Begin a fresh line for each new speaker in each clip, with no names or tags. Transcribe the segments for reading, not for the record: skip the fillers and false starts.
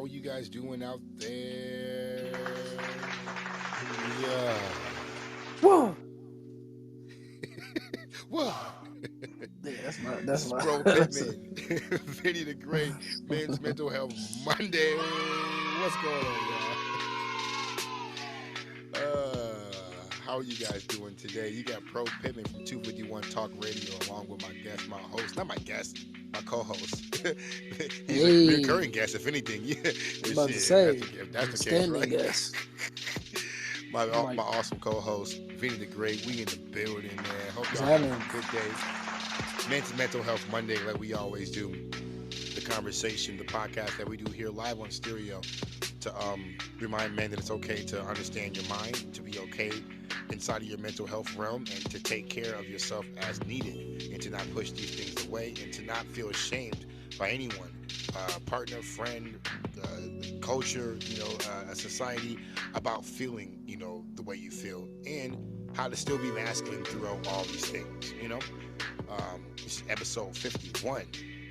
How are you guys doing out there? Yeah.
Whoa.
What?
Yeah, that's my
This
that's
is
my
Bro
that's a,
Pittman, Venie the Great, Men's Mental Health Monday. What's going on, y'all? How are you guys doing today? You got Pro Pittman from 251 Talk Radio along with my guest, my host, not my guest, my co-host. He's a recurring
hey.
guest, if anything. Yeah,
I was
but
about to
shit,
say
if that's the case,
standing
right?
guess. I'm
My
like,
awesome co-host, Vinny the Great. We in the building, man. Hope
what's
y'all having
happening?
a good day. Mental Health Monday, like we always do. The conversation, the podcast that we do here live on stereo to remind men that it's okay to understand your mind, to be okay inside of your mental health realm, and to take care of yourself as needed, and to not push these things away, and to not feel ashamed by anyone, partner, friend, culture, a society, about feeling, the way you feel, and how to still be masculine throughout all these things. This is episode 51.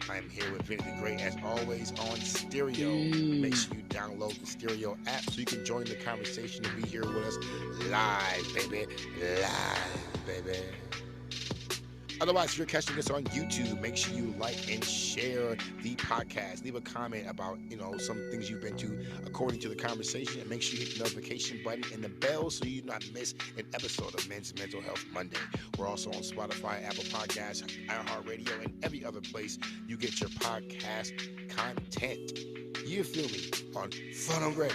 I'm here with Venie the Great, as always, on stereo. Make
Eee.
sure you download the stereo app so you can join the conversation and be here with us live, baby. Live, baby. Otherwise, if you're catching us on YouTube, make sure you like and share the podcast. Leave a comment about, some things you've been to according to the conversation. And make sure you hit the notification button and the bell so you do not miss an episode of Men's Mental Health Monday. We're also on Spotify, Apple Podcasts, iHeartRadio, and every other place you get your podcast content. You feel me? On Fun on Great.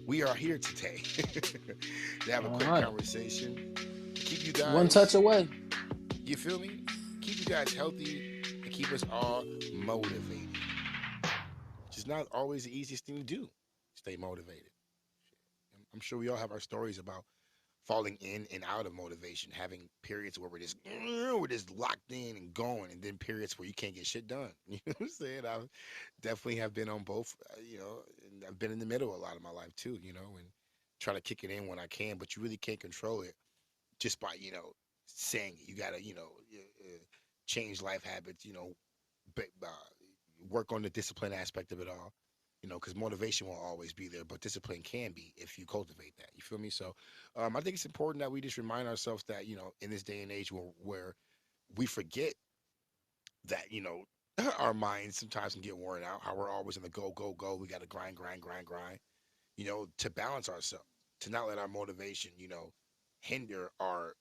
We are here today to have a
All
quick
right.
conversation, to keep you
One touch
guys,
away.
you feel me? Keep you guys healthy and keep us all motivated, which is not always the easiest thing to do. Stay motivated. I'm sure we all have our stories about falling in and out of motivation, having periods where we're just locked in and going, and then periods where you can't get shit done. You know what I'm saying? I definitely have been on both. And I've been in the middle a lot of my life too. And try to kick it in when I can, but you really can't control it just by saying it. You gotta change life habits. Work on the discipline aspect of it all. Because motivation won't always be there, but discipline can be if you cultivate that. You feel me? So, I think it's important that we just remind ourselves that in this day and age where we forget that our minds sometimes can get worn out. How we're always in the go go go. We got to grind grind grind grind. To balance ourselves, to not let our motivation hinder our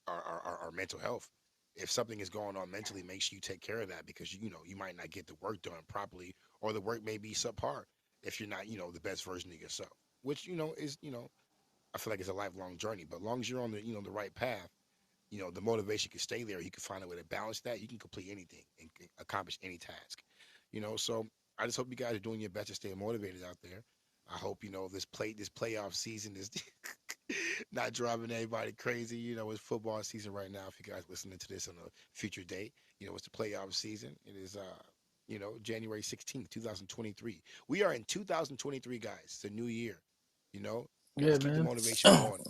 mental health. If something is going on mentally, make sure you take care of that, because you might not get the work done properly, or the work may be subpar if you're not the best version of yourself. Which is I feel like it's a lifelong journey, but as long as you're on the right path, the motivation can stay there. You can find a way to balance that. You can complete anything and accomplish any task. So I just hope you guys are doing your best to stay motivated out there. I hope this playoff season is not driving everybody crazy. It's football season right now. If you guys listening to this on a future date, it's the playoff season. It is January 16th, 2023. We are in 2023, guys. It's a new year. You know,
Yeah,
let's keep the
man.
motivation going.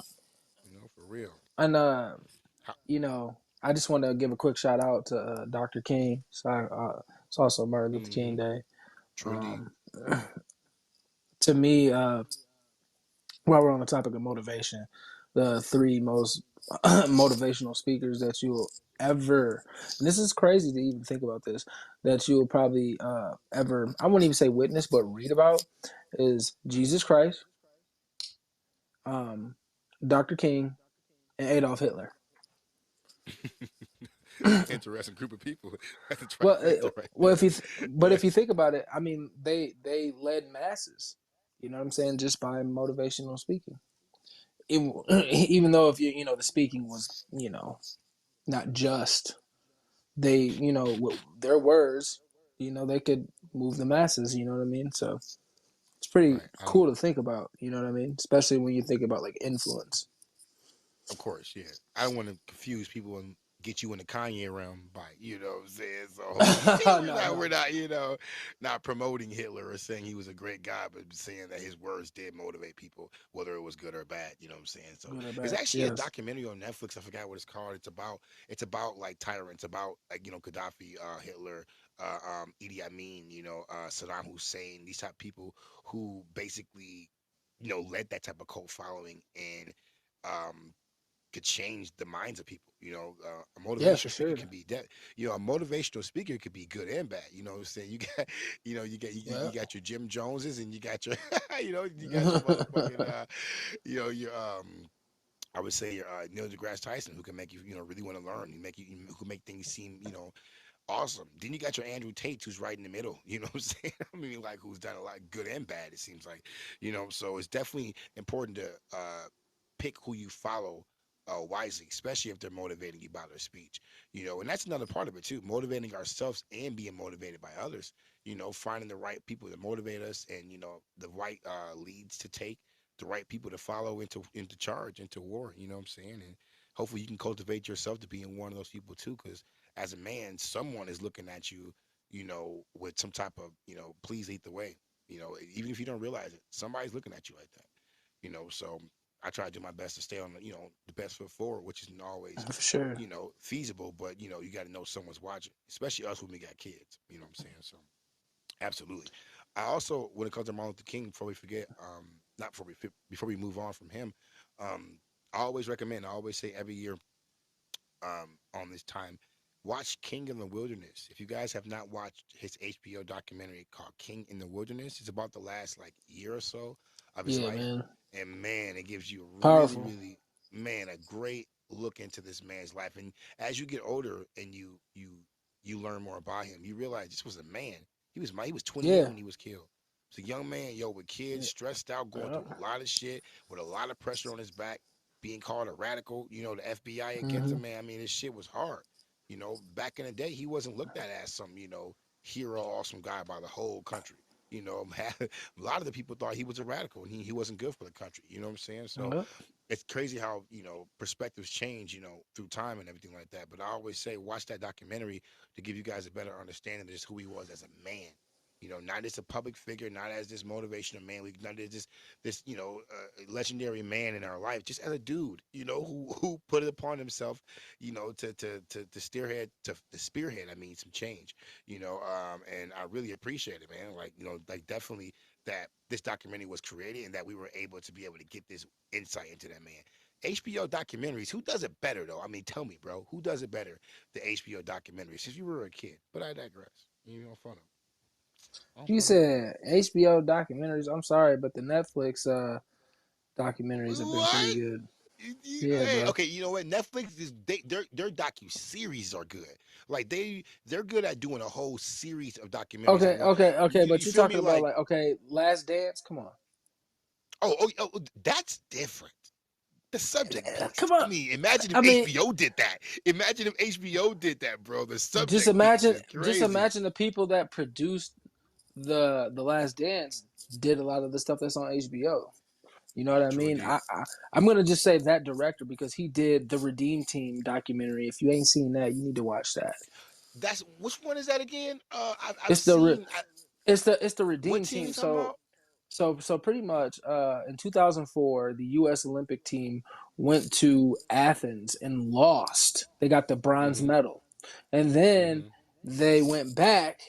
For real.
And
How,
I just want to give a quick shout out to Dr. King. So it's also Martin Luther King
mm-hmm.
Day.
True indeed.
Um, to me, while we're on the topic of motivation, the three most motivational speakers that you will ever, and this is crazy to even think about this, that you will probably ever, I wouldn't even say witness, but read about, is Jesus Christ, um, Dr. King, and Adolf Hitler.
That's an interesting group of people. That's a
Well,
trifecta right there.
but if you think about it, I mean, they led masses. You know what I'm saying? Just by motivational speaking. Even, even though if the speaking was not just they their words, they could move the masses. You know what I mean? So it's pretty
Right.
cool to think about. You know what I mean? Especially when you think about like influence.
Of course, yeah. I don't want to confuse people get you in the Kanye realm by, what I'm saying? So hopefully
No,
we're
no,
not, not promoting Hitler or saying he was a great guy, but saying that his words did motivate people, whether it was good or bad. You know what I'm saying? So
good or
there's
bad.
actually a
Yes.
documentary on Netflix. I forgot what it's called. It's about like tyrants, about like Gaddafi, Hitler, Idi Amin, Saddam Hussein, these type of people who basically led that type of cult following and um could change the minds of people. A
Yeah, for
motivational speaker
sure.
can be that. A motivational speaker could be good and bad. You know what I'm saying? You
Yeah.
got your Jim Joneses and you got your you got your motherfucking your I would say your Neil deGrasse Tyson, who can make you really want to learn. Who can make things seem awesome. Then you got your Andrew Tate, who's right in the middle. You know what I'm saying? I mean, like, who's done a lot good and bad, it seems like. So it's definitely important to pick who you follow wisely, especially if they're motivating you by their speech. And that's another part of it, too. Motivating ourselves and being motivated by others. Finding the right people that motivate us and, the right leads to take, the right people to follow into charge, into war. You know what I'm saying? And hopefully you can cultivate yourself to being one of those people, too, because as a man, someone is looking at you, with some type of, please lead the way. Even if you don't realize it, somebody's looking at you like that. So I try to do my best to stay on the best foot forward, which isn't always,
For sure.
feasible, but you got to know someone's watching, especially us when we got kids. You know what I'm saying? So absolutely. I also, when it comes to Martin Luther King, before we forget, not before we move on from him, um, I always say every year on this time. Watch King in the Wilderness. If you guys have not watched his HBO documentary called King in the Wilderness, it's about the last like year or so of his
Yeah,
life.
man.
And man, it gives you a really,
Powerful.
really, man, a great look into this man's life. And as you get older and you learn more about him, you realize this was a man. He was 28
Yeah.
when he was killed. It's a young man, yo, with kids,
Yeah.
stressed out, going through a lot of shit, with a lot of pressure on his back, being called a radical, the FBI against
Mm-hmm.
him, man. I mean, this shit was hard. Back in the day, he wasn't looked at as some, hero, awesome guy by the whole country. A lot of the people thought he was a radical and he wasn't good for the country. You know what I'm saying? So
Yep.
it's crazy how perspectives change through time and everything like that. But I always say watch that documentary to give you guys a better understanding of just who he was as a man. Not as a public figure, not as this motivational man, not as this legendary man in our life, just as a dude, who put it upon himself, to spearhead. I mean, some change, and I really appreciate it, man. Like definitely that this documentary was created and that we were able to get this insight into that man. HBO documentaries, who does it better though? I mean, tell me, bro, who does it better? The HBO documentaries, since you were a kid. But I digress. You know, fun of, on
You
fun of.
said HBO documentaries. I'm sorry, but the Netflix documentaries have been pretty
What?
good. Yeah,
Hey,
bro.
okay, you know what? Netflix is their docu series are good. Like they're good at doing a whole series of documentaries.
Okay, okay, okay.
You
But you're
feel me?
talking about
Like
like okay, Last Dance. Come on.
that's different. The subject
Come
beast. I
on.
mean, imagine if
I mean,
HBO did that. Imagine if HBO did that, bro. The
just
subject beast
imagine,
is
just
crazy.
imagine the people that produced the Last Dance did a lot of the stuff that's on HBO. You know what I
True
mean?
indeed.
I'm gonna just say that director because he did the Redeem Team documentary. If you ain't seen that, you need to watch that.
That's which one is that again? I've
It's the
seen.
it's the
What
Redeem
team you
Team.
talking
So
about?
so pretty much in 2004, the U.S. Olympic team went to Athens and lost. They got the bronze
Mm-hmm.
medal, and then
Mm-hmm.
they went back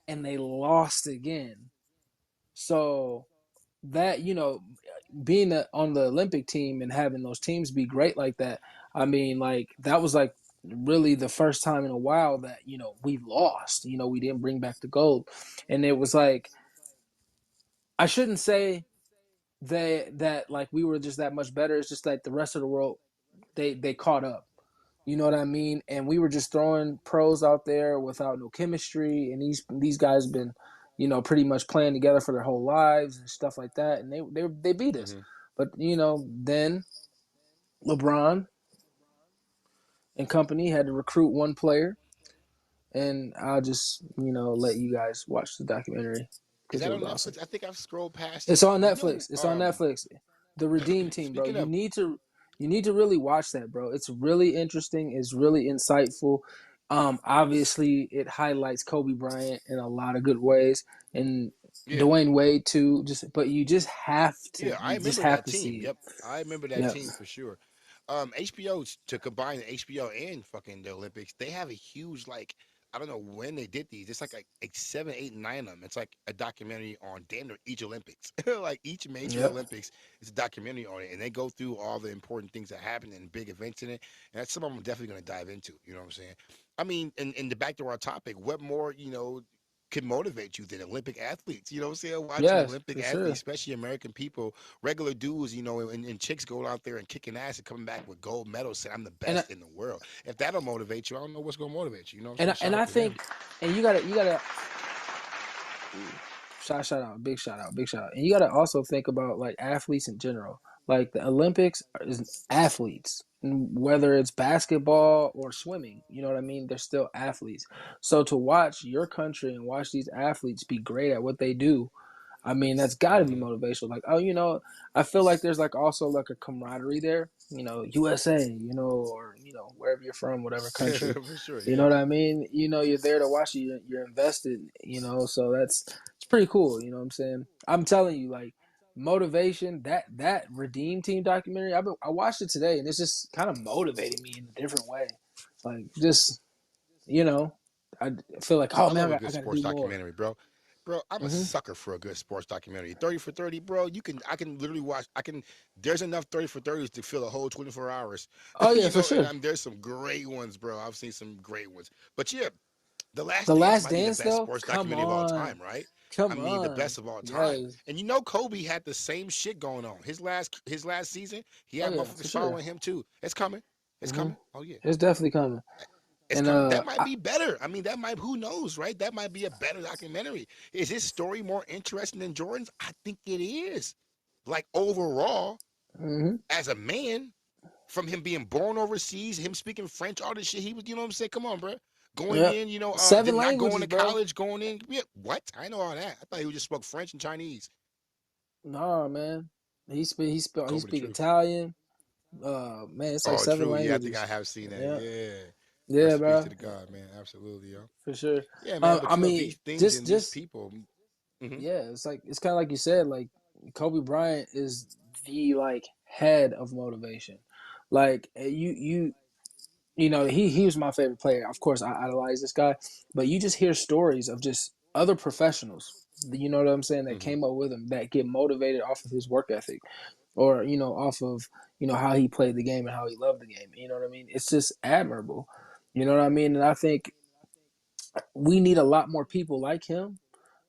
and they lost again. So that being on the Olympic team and having those teams be great like that, I mean, like that was like really the first time in a while that we lost. We didn't bring back the gold, and it was like I shouldn't say that like we were just that much better. It's just like the rest of the world they caught up. You know what I mean? And we were just throwing pros out there without no chemistry, and these guys have been, pretty much playing together for their whole lives and stuff like that, and they beat us.
Mm-hmm.
But then LeBron and company had to recruit one player, and I'll just let you guys watch the documentary
Is
because it
that
was
on
awesome.
Netflix? I think I've scrolled past
It's
it.
on
You know,
Netflix. It's on Netflix. The Redeem Team, bro.
speaking
You
of
need to. You need to really watch that, bro. It's really interesting. It's really insightful. Obviously, it highlights Kobe Bryant in a lot of good ways, and
Yeah.
Dwayne Wade too. But you just have to.
Yeah, I
You just
remember
have
that
to
team.
see it.
Yep, I remember that
Yep.
team for sure. HBO to combine the HBO and fucking the Olympics, they have a huge like I don't know when they did these. It's like 7, 8, 9 of them. It's like a documentary on damn near each Olympics. Like each major
Yep.
Olympics is a documentary on it, and they go through all the important things that happen and big events in it. And that's something I'm definitely going to dive into. You know what I'm saying? I mean, and the back to our topic, what more could motivate you than Olympic athletes? You know what I'm saying? Watching
Yes,
Olympic
for
athletes,
sure.
especially American people, regular dudes, and chicks going out there and kicking ass and coming back with gold medals, saying I'm the
And I,
best in the world. If that'll motivate you, I don't know what's gonna motivate you. You know what I'm
and
saying?
I,
Shout
and
out
I
to them.
think, and you gotta shout out, big shout out, big shout out. And you got to also think about like athletes in general. Like the Olympics is athletes, whether it's basketball or swimming. You know what I mean? They're still athletes. So to watch your country and watch these athletes be great at what they do, I mean, that's got to be
Hmm.
motivational. Like, oh, I feel like there's like also like a camaraderie there. USA, or wherever you're from, whatever country.
For sure,
You know
yeah.
what I mean? You're there to watch it. You're invested. So it's pretty cool. You know what I'm saying? I'm telling you, like motivation. That Redeem Team documentary. I watched it today, and it's just kind of motivating me in a different way. Like just you know, I feel like, oh
I
man,
love a
I
good
got to
sports
do more.
documentary, bro. Bro, I'm a
Hmm.
sucker for a good sports documentary. 30 for 30, bro. I can literally watch. There's enough 30 for 30s to fill a whole 24 hours.
Oh yeah, for
And
sure.
there's some great ones, bro. I've seen some great ones. But yeah, The Last
The
Dance
Last
might be the
Dance,
best
though,
sports
come
documentary of all
on,
time, right? I
come
mean, the
on,
best of all time.
yes.
And Kobe had the same shit going on. His last season, he
Oh
had
yeah, for
motherfuckers
sure.
following him too. It's coming. It's
Hmm.
coming. Oh yeah.
It's definitely coming.
It's
And
coming. That might be better. I mean, that might, who knows, right? That might be a better documentary. Is his story more interesting than Jordan's? I think it is. Like overall,
hmm
as a man, from him being born overseas, him speaking French, all this shit, he was, you know what I'm saying? Come on, bro. Going
yep,
in,
seven
then not going
languages,
to
bro.
college, going in. Yeah, what? I know all that. I thought he just spoke French and Chinese.
Nah, man. He
Kobe the
speak
truth.
Italian. Man, it's like
Oh,
seven
true. Yeah, I think I
languages.
have seen that.
Yeah,
Yeah.
yeah,
Rest in peace
bro,
to the God, man. Absolutely, yo.
for sure.
Yeah, man. But
I mean,
these things
just
and these
just
people. Hmm.
yeah, it's kind of like you said. Like Kobe Bryant is the like head of motivation. Like he was my favorite player. Of course, I idolize this guy, but you just hear stories of just other professionals. You know what I'm saying? That
Hmm.
came up with him that get motivated off of his work ethic, or off of how he played the game and how he loved the game. You know what I mean? It's just admirable. You know what I mean? And I think we need a lot more people like him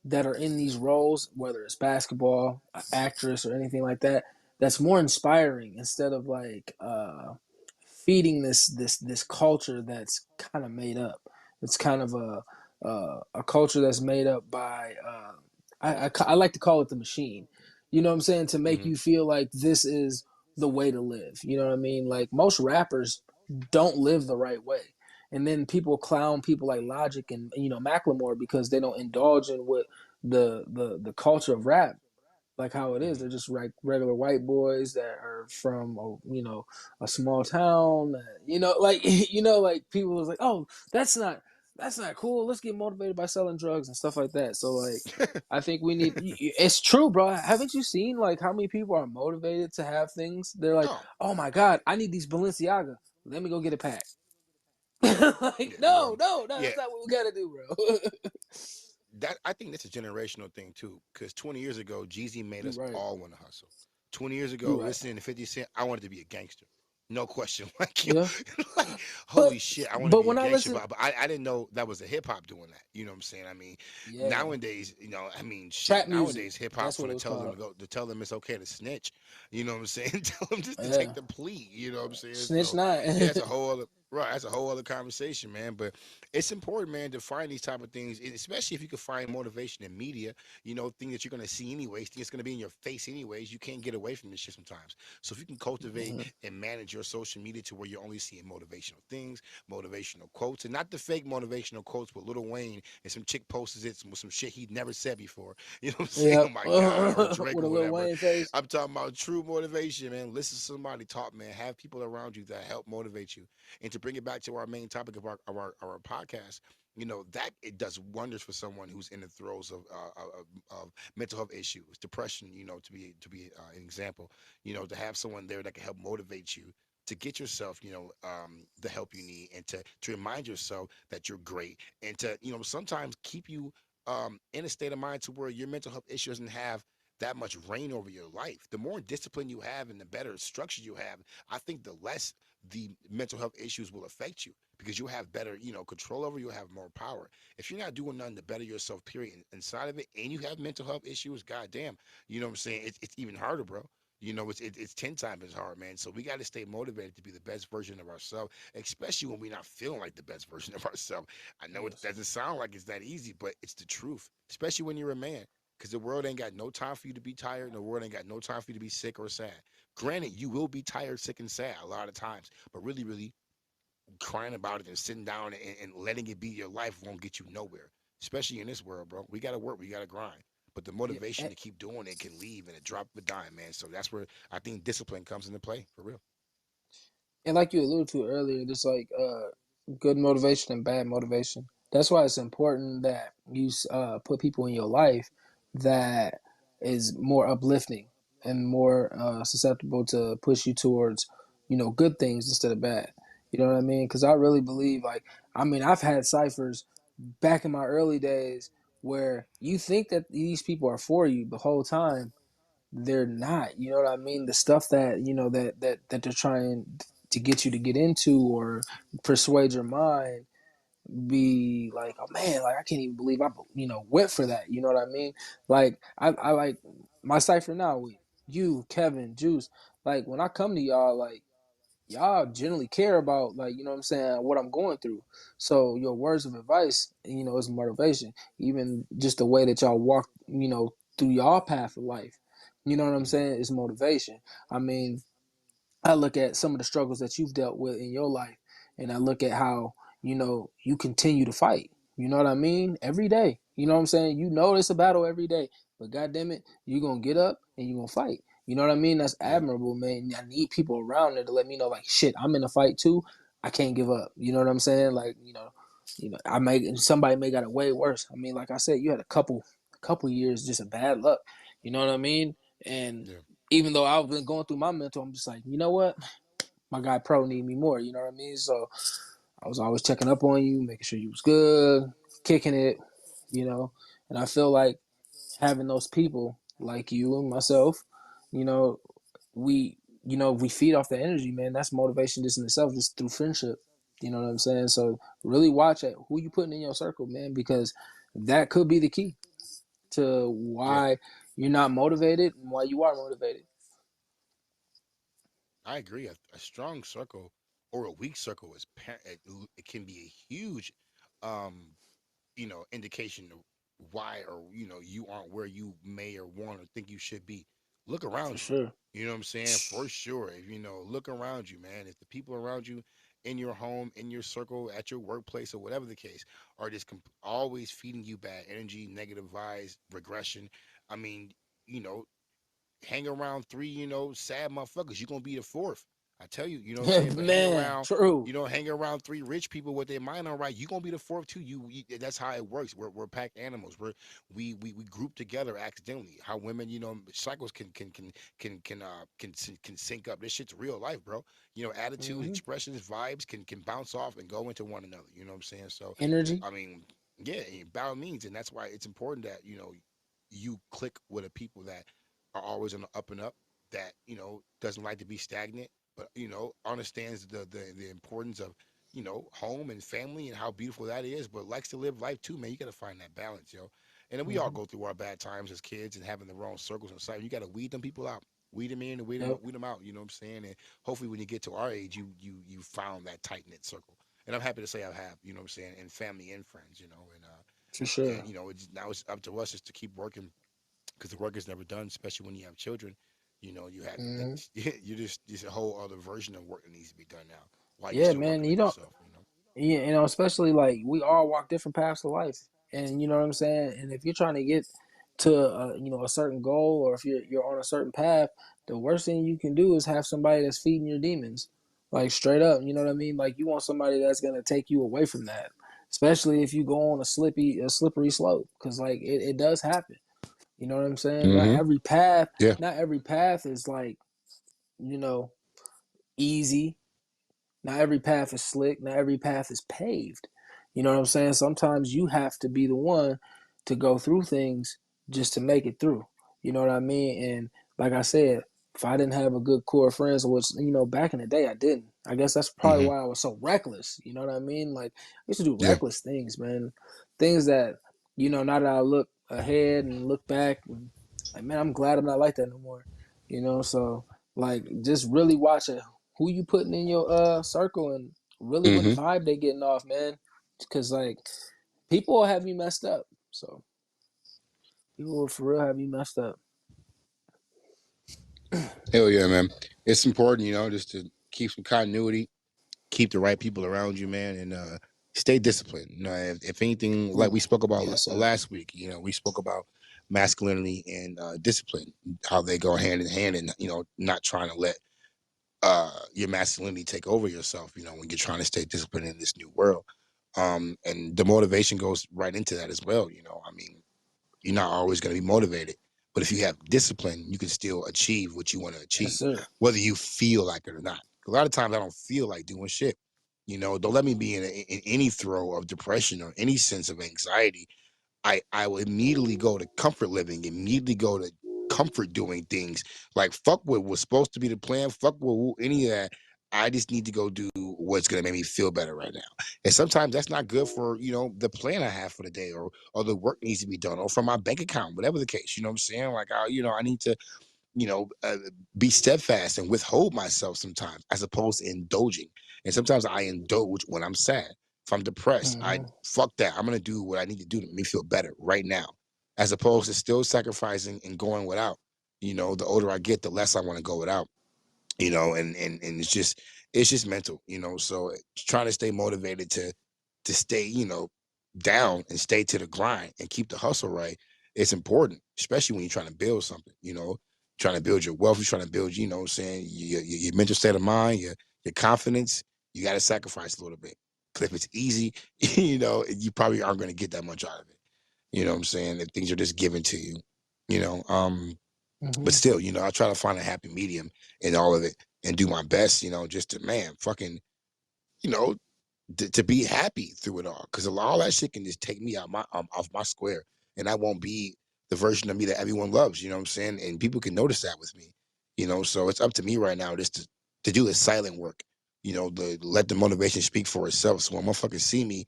that are in these roles, whether it's basketball, actress, or anything like that. That's more inspiring instead of like feeding this culture that's kind of made up. It's kind of a culture that's made up by I like to call it the machine. You know what I'm saying? To make
Hmm.
you feel like this is the way to live. You know what I mean? Like most rappers don't live the right way. And then people clown people like Logic and Macklemore because they don't indulge in what the culture of rap like how it is.
Hmm.
They're just like regular white boys that are from a small town. Like like people was like, oh, that's not cool. Let's get motivated by selling drugs and stuff like that. So like, I think we need. It's true, bro. Haven't you seen like how many people are motivated to have things? They're like,
Oh,
oh my
oh,
god, I need these Balenciaga. Let me go get a pack. Like
yeah.
no, no, no,
Yeah.
that's not what we gotta do, bro.
That I think that's a generational thing too. Because 20 years ago, Jeezy made
You
us
right.
all want to hustle. 20 years
You
ago,
right.
listening to 50 Cent, I wanted to be a gangster. No question. Like, yo,
Yeah.
like,
But
holy shit, I want to
but
be a
when I
gangster.
listen,
But I didn't know that was a hip hop doing that. You know what I'm saying? I mean,
yeah,
nowadays, I mean, shit.
trap music.
Nowadays, hip hop
That's what it
finna
was
tell them
called.
to tell them it's okay to snitch. You know what I'm saying? Tell them just to take
Yeah,
the plea. You know what I'm saying?
snitch
So,
not.
yeah, it's a whole other. Right, that's a whole other conversation, man. But it's important, man, to find these type of things, and especially if you can find motivation in media. You know, things that you're gonna see anyways, things that's gonna be in your face anyways. You can't get away from this shit sometimes. So if you can cultivate
Mhm.
and manage your social media to where you're only seeing motivational things, motivational quotes, and not the fake motivational quotes with Lil Wayne and some chick posts it with some shit he'd never said before. You know what I'm saying?
Yep.
Oh my God, or Drake
With
or
a Lil
whatever.
Wayne face.
I'm talking about true motivation, man. Listen to somebody talk, man. Have people around you that help motivate you. And to bring it back to our main topic of our podcast, you know that it does wonders for someone who's in the throes of mental health issues, depression. You know, to be an example, you know, to have someone there that can help motivate you to get yourself, you know, the help you need, and to remind yourself that you're great, and to, you know, sometimes keep you in a state of mind to where your mental health issue doesn't have that much reign over your life. The more discipline you have and the better structure you have, I think the less the mental health issues will affect you, because you have better, you know, control over, you have more power. If you're not doing nothing to better yourself, period, inside of it, and you have mental health issues, goddamn, you know what I'm saying? It's even harder, bro. You know, it's 10 times as hard, man. So we got to stay motivated to be the best version of ourselves, especially when we're not feeling like the best version of ourselves. I know it
Yes.
doesn't sound like it's that easy, but it's the truth, especially when you're a man, because the world ain't got no time for you to be tired, and the world ain't got no time for you to be sick or sad. Granted, you will be tired, sick, and sad a lot of times, but really, really crying about it and sitting down and letting it be your life won't get you nowhere, especially in this world, bro. We got to work, we got to grind. But the
Yeah.
motivation to keep doing it can leave in a drop of a dime, man. So that's where I think discipline comes into play, for real.
And like you alluded to earlier, there's like good motivation and bad motivation. That's why it's important that you put people in your life that is more uplifting and more susceptible to push you towards, you know, good things instead of bad. You know what I mean? Because I really believe, like, I mean, I've had ciphers back in my early days where you think that these people are for you the whole time, they're not. You know what I mean? The stuff that you know that they're trying to get you to get into or persuade your mind, be like, oh man, like I can't even believe I went for that. You know what I mean? Like I like my cipher now with you, Kevin, Juice. Like when I come to y'all, like y'all generally care about, like, you know what I'm saying, what I'm going through. So your words of advice, you know, is motivation. Even just the way that y'all walk, you know, through y'all path of life. You know what I'm
Mm-hmm.
saying? Is motivation. I mean, I look at some of the struggles that you've dealt with in your life, and I look at how, you know, you continue to fight. You know what I mean? Every day. You know what I'm saying? You know it's a battle every day, but God damn it, you're gonna get up and you're gonna fight. You know what I mean? That's
Yeah,
admirable, man. I need people around there to let me know, like, shit, I'm in a fight too. I can't give up. You know what I'm saying? Like, I may somebody may got it way worse. I mean, like I said, you had a couple years just of bad luck. You know what I mean? And
yeah,
even though I've been going through my mental, I'm just like, you know what? My guy Pro need me more. You know what I mean? So I was always checking up on you, making sure you was good, kicking it, you know. And I feel like having those people like you and myself, you know, we feed off the energy, man. That's motivation just in itself, just through friendship. You know what I'm saying? So really watch at who you putting in your circle, man, because that could be the key to
yeah.
why you're not motivated and why you are motivated.
I agree. A strong circle or a weak circle it can be a huge, um, you know, indication of why, or you know, you aren't where you may or want or think you should be. Look
For
around you.
sure.
You know what I'm saying? For sure. If you know, look around you, man. If the people around you in your home, in your circle, at your workplace, or whatever the case, are just always feeding you bad energy, negative vibes, regression. I mean, you know, hang around three, you know, sad motherfuckers, you're gonna be the fourth. I tell you, you know what I'm saying? But
Man, true.
hang around three rich people with their mind on right, you're gonna be the fourth too. That's how it works. We're pack animals. We group together accidentally. How women, you know, cycles can sync up. This shit's real life, bro. You know, attitude,
Hmm.
expressions, vibes can bounce off and go into one another. You know what I'm saying? So
Energy.
I mean, yeah, by all means, and that's why it's important that, you know, you click with a people that are always on the up and up, that, you know, doesn't like to be stagnant, but, you know, understands the importance of, you know, home and family and how beautiful that is, but likes to live life too, man. You got to find that balance, yo. And then we all
Hmm.
go through our bad times as kids and having the wrong circles and stuff. You got to weed them people out. weed them in and
Yep,
weed them out. You know what I'm saying? And hopefully, when you get to our age, you found that tight knit circle. And I'm happy to say I have. You know what I'm saying? And family and friends. You know,
for sure.
and now it's up to us just to keep working because the work is never done, especially when you have children. You know, you had that
Hmm.
you just a whole other version of work that needs to be done now while you're
Yeah,
still
man.
working
You
on
don't.
yourself. You know.
Yeah, especially like we all walk different paths of life, and you know what I'm saying. And if you're trying to get to a certain goal, or if you're on a certain path, the worst thing you can do is have somebody that's feeding your demons, like straight up. You know what I mean? Like you want somebody that's gonna take you away from that, especially if you go on a slippery slope, because like it does happen. You know what I'm saying?
Mm-hmm. Yeah.
Not every path is like you know easy. Not every path is slick. Not every path is paved. You know what I'm saying? Sometimes you have to be the one to go through things just to make it through. You know what I mean? And like I said, if I didn't have a good core of friends, which back in the day I didn't. I guess that's probably
Mm-hmm.
why I was so reckless. You know what I mean? Like I used to do
Yeah.
reckless things, man. Things that now that I look ahead and look back, and like man, I'm glad I'm not like that no more. So like just really watch it who you putting in your circle and really what
Mm-hmm.
vibe they getting off, man. Because like people will have you messed up. So people will for real have you messed up.
Hell yeah, man. It's important, just to keep some continuity, keep the right people around you, man, and stay disciplined. If anything, like
Ooh,
we spoke about
yes, sir.
last week, we spoke about masculinity and discipline, how they go hand in hand, and not trying to let your masculinity take over yourself. When you're trying to stay disciplined in this new world, and the motivation goes right into that as well. I mean, you're not always going to be motivated, but if you have discipline, you can still achieve what you want to
Yes,
achieve,
sir.
whether you feel like it or not. A lot of times, I don't feel like doing shit. Don't let me be in any throw of depression or any sense of anxiety. I will immediately go to comfort living, immediately go to comfort doing things. Like fuck what was supposed to be the plan, fuck what any of that. I just need to go do what's gonna make me feel better right now. And sometimes that's not good for, the plan I have for the day, or the work needs to be done, or from my bank account, whatever the case. You know what I'm saying? Like I need to, you know, uh, be steadfast and withhold myself sometimes, as opposed to indulging. And sometimes I indulge when I'm sad. If I'm depressed, I
Mm-hmm.
fuck that. I'm gonna do what I need to do to make me feel better right now, as opposed to still sacrificing and going without. The older I get, the less I want to go without. And it's just mental. So trying to stay motivated to stay, down and stay to the grind and keep the hustle right. It's important, especially when you're trying to build something. Trying to build your wealth, you're trying to build, what I'm saying, your mental state of mind, your confidence. You got to sacrifice a little bit. Because if it's easy, you probably aren't going to get that much out of it. You know what I'm saying? If things are just given to you, you know. But
Mm-hmm.
still, I try to find a happy medium in all of it and do my best, just to, man, fucking, you know, to be happy through it all. Because all that shit can just take me out my off my square, and I won't be the version of me that everyone loves. You know what I'm saying? And people can notice that with me. So it's up to me right now just to do the silent work. To let the motivation speak for itself. So when motherfuckers see me,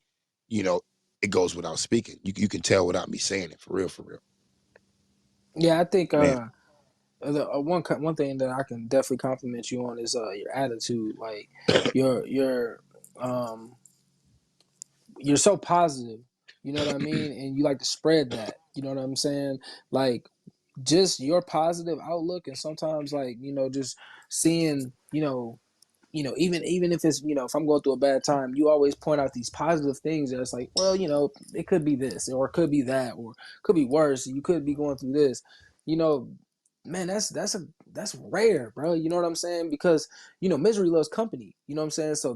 you know, it goes without speaking. You can tell without me saying it, for real, for real,
Yeah, I think
man.
one thing that I can definitely compliment you on is your attitude. Like your um you're so positive. You know what I mean? And you like to spread that. You know what I'm saying? Like just your positive outlook, and sometimes like just seeing even if it's if I'm going through a bad time, you always point out these positive things that it's like, well, it could be this or it could be that or it could be worse. You could be going through this, you know, man. That's rare, bro. You know what I'm saying? Because misery loves company. You know what I'm saying? So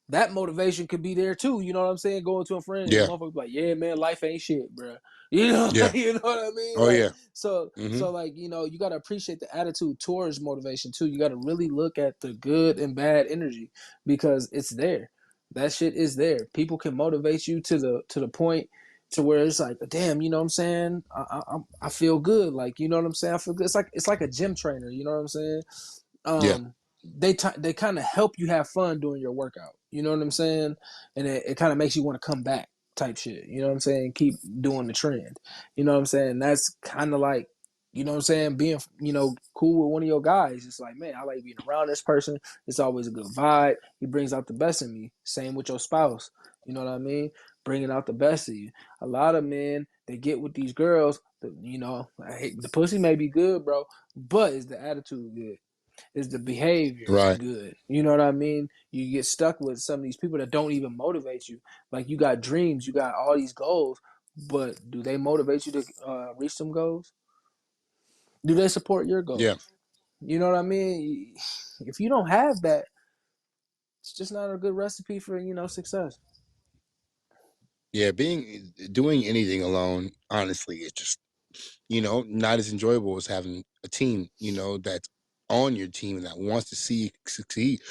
that motivation could be there too. You know what I'm saying? Going to a friend and
Yeah,
motherfucker be like, yeah, man, life ain't shit, bro. You know,
yeah.
you know what I mean?
Oh
Like
yeah.
so
Mm-hmm.
so like you got to appreciate the attitude towards motivation too. You got to really look at the good and bad energy because it's there. That shit is there. People can motivate you to the point to where it's like, damn, you know what I'm saying? I feel good. Like, you know what I'm saying? I feel good. It's like a gym trainer. You know what I'm saying?
Yeah,
They kind of help you have fun doing your workout. You know what I'm saying? And it kind of makes you want to come back type shit. You know what I'm saying? Keep doing the trend. You know what I'm saying? That's kind of like You know what I'm saying? Being, cool with one of your guys. It's like, man, I like being around this person. It's always a good vibe. He brings out the best in me. Same with your spouse. You know what I mean? Bringing out the best of you. A lot of men, they get with these girls. The pussy may be good, bro, but is the attitude good? Is the behavior
Right.
good? You know what I mean? You get stuck with some of these people that don't even motivate you. Like, you got dreams, you got all these goals, but do they motivate you to reach some goals? Do they support your
Yeah.
goals? You know what I mean? If you don't have that, it's just not a good recipe for, success.
Yeah. Doing anything alone, honestly, is just, not as enjoyable as having a team, that's on your team and that wants to see you succeed.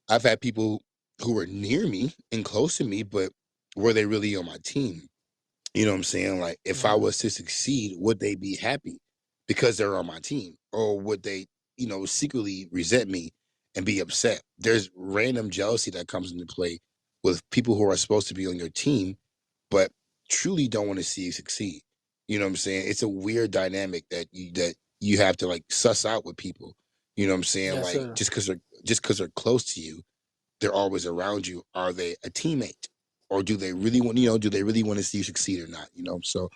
I've had people who were near me and close to me, but were they really on my team? You know what I'm saying? Like, if I
Mm-hmm.
was to succeed, would they be happy because they're on my team? Or would they, secretly resent me and be upset? There's random jealousy that comes into play with people who are supposed to be on your team, but truly don't want to see you succeed. You know what I'm saying? It's a weird dynamic that you have to like suss out with people. You know what I'm saying?
Yes,
Like,
sir.
just because they're close to you, they're always around you. Are they a teammate? Or do they really want to see you succeed or not? So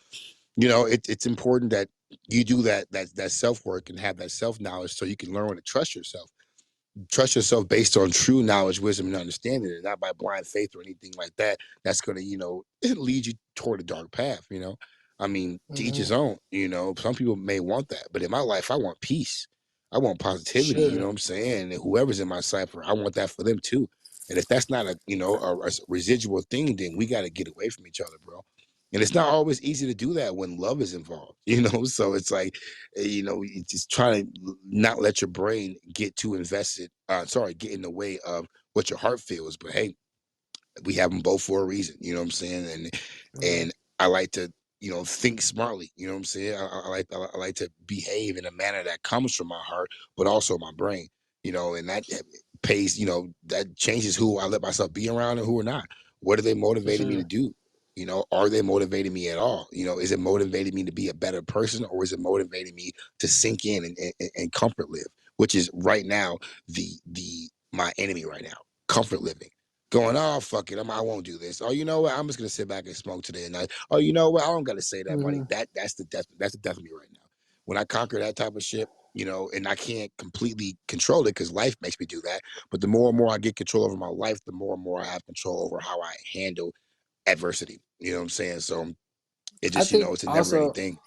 it's important that you do that self work and have that self knowledge so you can learn to trust yourself based on true knowledge, wisdom, and understanding, and not by blind faith or anything like that. That's going to, lead you toward a dark path. I mean, to each
Mm-hmm.
his own. Some people may want that, but in my life, I want peace. I want
For
positivity. You know
sure.
what I'm saying? And whoever's in my cipher, I want that for them too. And if that's not a residual thing, then we got to get away from each other, bro. And it's not always easy to do that when love is involved. So it's like, you just try to not let your brain get too invested. Get in the way of what your heart feels. But hey, we have them both for a reason. You know what I'm saying?
Mm-hmm.
And I like to think smartly. You know what I'm saying? I like to behave in a manner that comes from my heart, but also my brain. And that pays. That changes who I let myself be around and who are not. What are they
For
motivating me to
sure.
do? Are they motivating me at all? Is it motivating me to be a better person, or is it motivating me to sink in and comfort live, which is right now the my enemy right now, comfort living. Going, oh fuck it, I won't do this. Oh, you know what? I'm just gonna sit back and smoke today and night. Oh, you know what? I don't gotta say that, buddy.
Mm-hmm.
That's the death. That's the death of me right now. When I conquer that type of shit, and I can't completely control it because life makes me do that. But the more and more I get control over my life, the more and more I have control over how I handle adversity. You know what I'm saying? So it
I
just,
think
it's a never ending
also,
thing.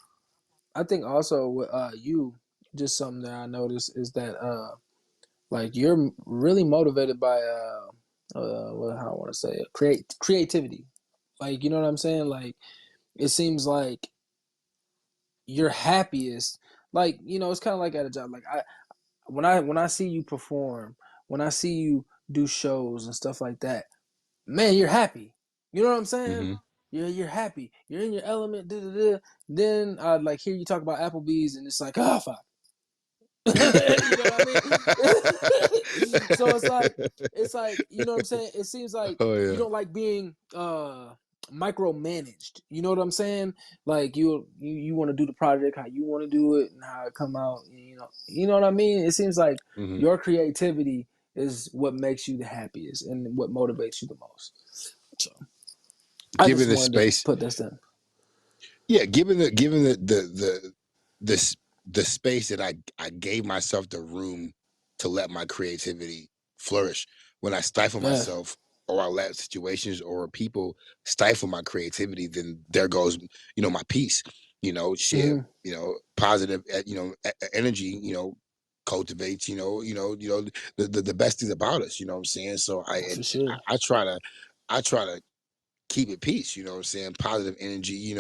with you, just something that I noticed is that like, you're really motivated by how I want to say it, creativity. Like, you know what I'm saying? Like, it seems like you're happiest. Like, it's kind of like at a job. Like, when I see you perform, when I see you do shows and stuff like that, man, you're happy. You know what I'm saying?
Hmm.
You're happy. You're in your element. Da, da, da. Then I like hear you talk about Applebee's, and it's like, ah, fuck. You know what I mean? So it's like, you know what I'm saying? It seems like
Oh
you
yeah.
don't like being micromanaged. You know what I'm saying? Like, you want to do the project how you want to do it and how it come out. You know what I mean? It seems like
Hmm.
your creativity is what makes you the happiest and what motivates you the most. So I just
Given the
wanted to
space,
put this in.
yeah, given the the space that I gave myself the room to let my creativity flourish. When I stifle
Yes.
myself, or I let situations or people stifle my creativity, then there goes my peace. Shit.
Hmm.
Positive. Energy. Cultivates. The best things about us. You know what I'm saying? So I
For
and
sure.
I try to keep it peace. You know what I'm saying? Positive energy,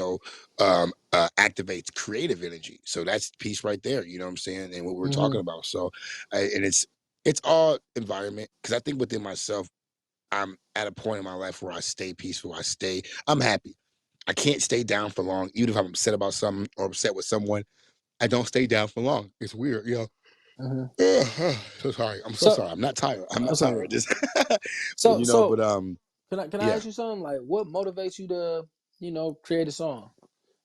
activates creative energy. So that's peace right there. You know what I'm saying? And what we're
Hmm.
talking about. So, and it's all environment, because I think within myself, I'm at a point in my life where I stay peaceful. I'm happy. I can't stay down for long, even if I'm upset about something or upset with someone. I don't stay down for long. It's weird.
Hmm.
So sorry. I'm so
So
sorry. I'm not tired. I'm not
that's
tired.
all.
I just, but
So so can I
yeah.
ask you something? Like, what motivates you to create a song?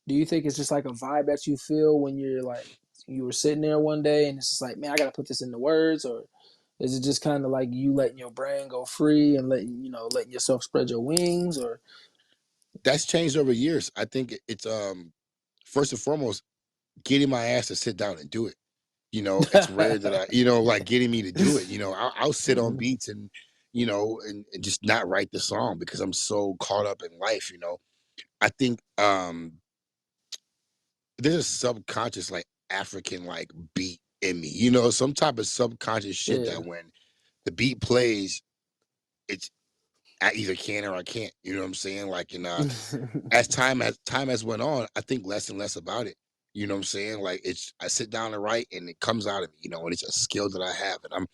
Do you think it's just like a vibe that you feel when you're like? you were sitting there one day and it's just like, man, I gotta put this into words, or is it just kind of like you letting your brain go free and letting yourself spread your wings, or
That's changed over years. I think it's first and foremost getting my ass to sit down and do it. It's rare that like getting me to do it. I'll sit on
Mhm.
beats and and just not write the song because I'm so caught up in life. I think there's a subconscious like African like beat in me. Some type of subconscious shit
Yeah.
that when the beat plays, it's I either can or I can't. You know what I'm saying? Like, and as time has went on, I think less and less about it. You know what I'm saying? Like, it's I sit down and write, and it comes out of me. And it's a skill that I have, and I'm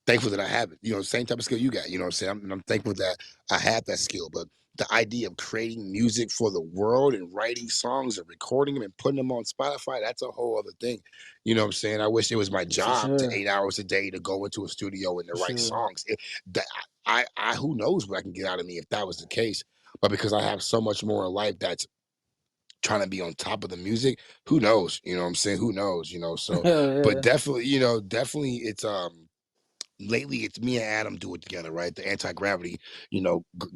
thankful that I have it. Same type of skill you got. You know what I'm saying? I'm thankful that I have that skill. But the idea of creating music for the world and writing songs and recording them and putting them on Spotify, that's a whole other thing. You know what I'm saying? I wish it was my
For
job to
sure.
8 hours a day to go into a studio and to
For
write
sure.
songs. That who knows what I can get out of me if that was the case. But because I have so much more in life that's trying to be on top of the music, who knows? You know what I'm saying? Who knows? So
Hell
but
yeah.
definitely, definitely it's lately it's me and Adam do it together, right? The anti-gravity,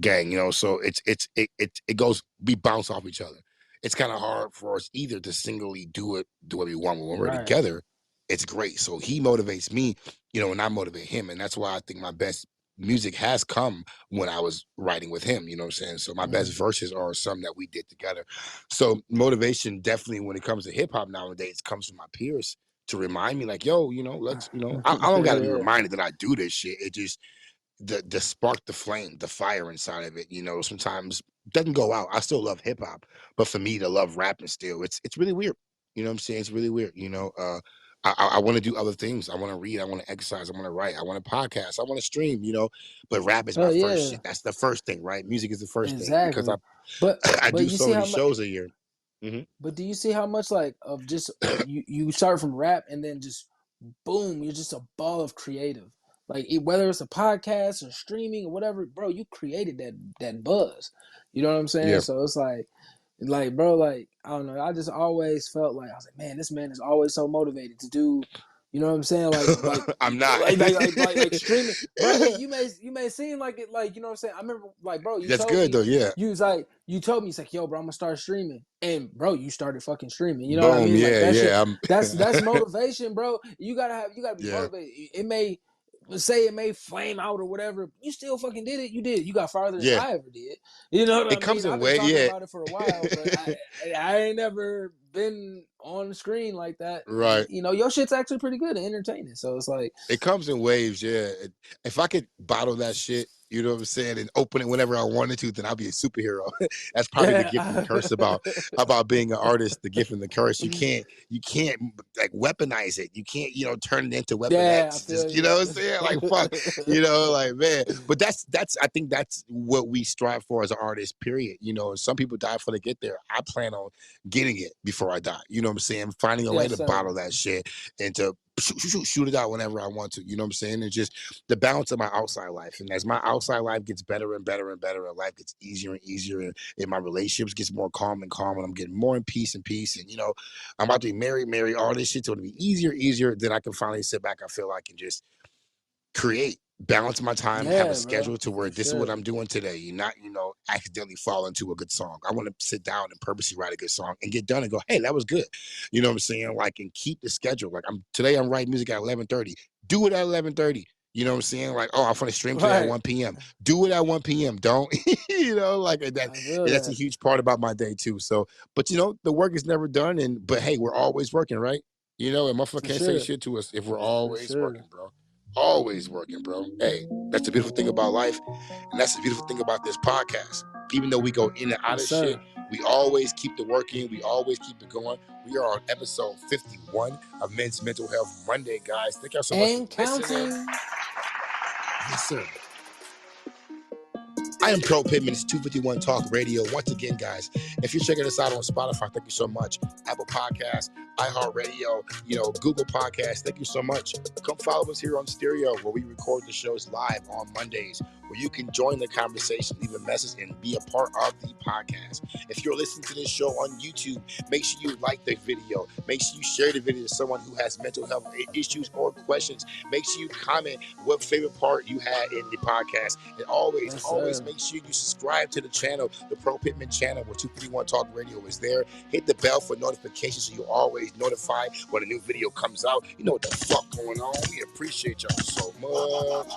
gang, so it goes, we bounce off each other. It's kind of hard for us either to singly do what we want. When we're
Right.
together, it's great. So he motivates me, and I motivate him. And that's why I think my best music has come when I was writing with him, you know what I'm saying? So my
Hmm.
best verses are some that we did together. So motivation definitely when it comes to hip hop nowadays comes from my peers to remind me like, yo, let's, I don't got to be
Yeah.
reminded that I do this shit. It just, the spark, the flame, the fire inside of it, sometimes doesn't go out. I still love hip hop, but for me to love rapping still, it's really weird. You know what I'm saying? It's really weird. I want to do other things. I want to read. I want to exercise. I want to write. I want to podcast. I want to stream. But rap is my
Hell
first
yeah.
shit. That's the first thing, right? Music is the first thing because I
Exactly. But
I
but
do
you
so
see
many
how much.
shows a year. Hmm.
But do you see how much like of just you start from rap and then just boom, you're just a ball of creative. Like whether it's a podcast or streaming or whatever, bro, you created that buzz. You know what I'm saying?
Yeah.
So it's like bro, like I don't know. I just always felt like I was like, man, this man is always so motivated to do. You know what I'm saying? Like like
I'm not.
like streaming, bro. You may seem like it, like you know what I'm saying. I remember like, bro, you
That's
told
good
me
though. Yeah.
you told me it's like, yo, bro, I'm gonna start streaming, and bro, you started fucking streaming. You know what I
Boom.
mean? Like
Yeah.
that shit.
Yeah. I'm.
That's motivation, bro. You gotta be
Yeah.
motivated. It may say it may flame out or whatever. You still fucking did it. You did. You got farther than
Yeah.
I ever did. You know what I
It
mean?
comes in
I've been
way.
talking
Yeah.
about it for a while, but I ain't never been on the screen like that. And
Right.
your shit's actually pretty good and entertaining. So it's like,
It comes in waves, yeah. If I could bottle that shit, you know what I'm saying, and open it whenever I wanted to, then I'll be a superhero. That's probably the gift and the
yeah,
curse about being an artist. The gift and the curse. You can't like weaponize it. You can't turn it into Weapon
yeah, I
X.
feel
Just you know what I'm saying, like fuck,
you.
like man. But that's I think that's what we strive for as an artist. Period. And some people die before they get there. I plan on getting it before I die. You know what I'm saying? Finding a way
Yes,
to
sir.
bottle that shit and to shoot it out whenever I want to. You know what I'm saying? It's just the balance of my outside life. And as my outside life gets better and better and better, and life gets easier and easier, and my relationships gets more calm and calm, and I'm getting more in peace and peace. And I'm about to be married, all this shit's gonna be easier. Then I can finally sit back. I feel like and just create, balance my time, have a
Yeah, bro,
schedule to where
for
this is what
sure.
I'm doing today. You not, accidentally fall into a good song. I want to sit down and purposely write a good song and get done and go, hey, that was good. You know what I'm saying? Like, and keep the schedule. Like I'm writing music at 11:30. Do it at 11:30. You know what I'm saying? Like, oh, I'm gonna stream today at
Right.
1 p.m. Do it at 1 p.m. Don't like that.
I feel
That's a
that
huge part about my day too. So, but the work is never done. But hey, we're always working, right? And motherfucker
for
can't say
sure.
shit to us if we're
For
always
sure.
working, bro. Always working, bro. Hey, that's the beautiful thing about life. And that's the beautiful thing about this podcast. Even though we go in and out
Yes,
of shit,
sir.
we always keep the work in. We always keep it going. We are on episode 51 of Men's Mental Health Monday, guys. Thank y'all so much for
And
listening.
counting.
Yes, sir. I am Pro Pittman. It's 251 Talk Radio. Once again, guys, if you're checking us out on Spotify, thank you so much. Apple Podcasts, iHeartRadio, Google Podcasts, thank you so much. Come follow us here on Stereo, where we record the shows live on Mondays where you can join the conversation, leave a message, and be a part of the podcast. If you're listening to this show on YouTube, make sure you like the video. Make sure you share the video to someone who has mental health issues or questions. Make sure you comment what favorite part you had in the podcast. And always,
Yes,
always
sir.
make sure you subscribe to the channel, the Pro Pittman channel, where 251 Talk Radio is there. Hit the bell for notifications so you're always notified when a new video comes out. You know what the fuck going on. We appreciate y'all so much.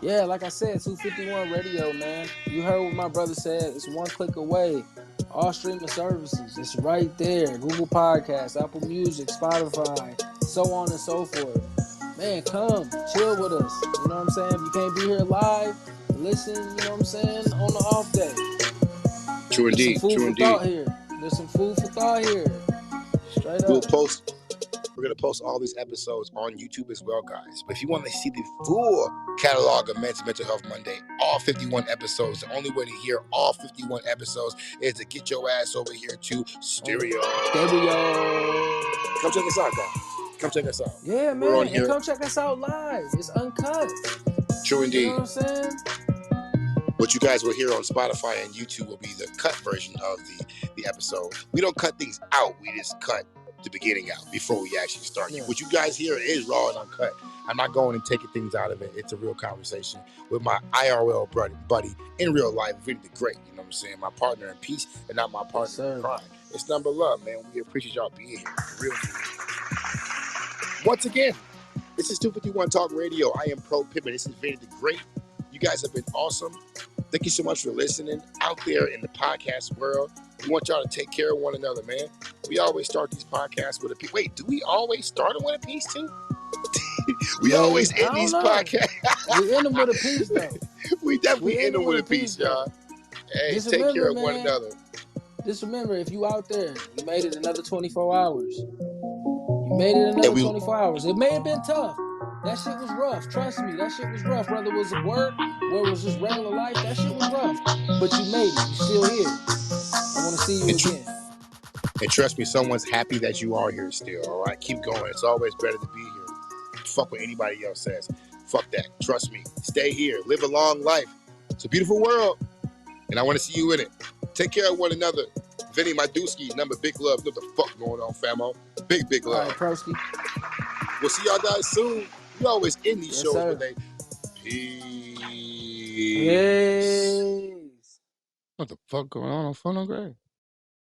Yeah, like I said, 251 Radio, man. You heard what my brother said. It's one click away. All streaming services. It's right there. Google Podcasts, Apple Music, Spotify, so on and so forth. Man, come chill with us. You know what I'm saying? If you can't be here live, listen, you know what I'm saying, on the off day.
True
There's some
indeed.
food
True
for
indeed.
thought here. There's some food for thought here. Straight
We'll
up.
post. We're going to post all these episodes on YouTube as well, guys. But if you want to see the full catalog of Mental Health Monday, all 51 episodes, the only way to hear all 51 episodes is to get your ass over here to Stereo.
Stereo.
Come check us out, guys. Come check us out.
Yeah,
We're on
man. And
here.
come check us out live. It's uncut.
True
You know
indeed.
what I'm saying?
What you guys will hear on Spotify and YouTube will be the cut version of the episode. We don't cut things out. We just cut the beginning out before we actually start.
Yeah.
What you guys hear is raw and uncut. I'm not going and taking things out of it. It's a real conversation with my IRL buddy in real life, Venie The Great. You know what I'm saying? My partner in peace and not my partner in crime. It's number love, man. We appreciate y'all being here. Real. Once again, this is 251 Talk Radio. I am Pro Pittman. This is Venie The Great. You guys have been awesome. Thank you so much for listening out there in the podcast world. We want y'all to take care of one another, man. We always start these podcasts with a piece. Wait, do we always start them with a piece too? We
Maybe.
always end these podcasts.
We end them with a piece, though.
We definitely end them with a piece, y'all. Hey,
just
take
remember,
care of
man,
one another.
Just remember, if you out there, you made it another 24 hours. You made it another 24 hours. It may have been tough. That shit was rough. Trust me, that shit was rough. Whether it was work, whether it was just regular life, that shit was rough. But you made it. You still here. I want to see you again.
And trust me, someone's happy that you are here still, all right? Keep going. It's always better to be here. Fuck what anybody else says. Fuck that. Trust me. Stay here. Live a long life. It's a beautiful world. And I want to see you in it. Take care of one another. Vinny, my dooski, number big love. What the fuck going on, famo? Big love.
All right, Prosky.
We'll see y'all guys soon. We always end these shows
sir.
with a peace.
Peace.
What the fuck going on Phone Gray?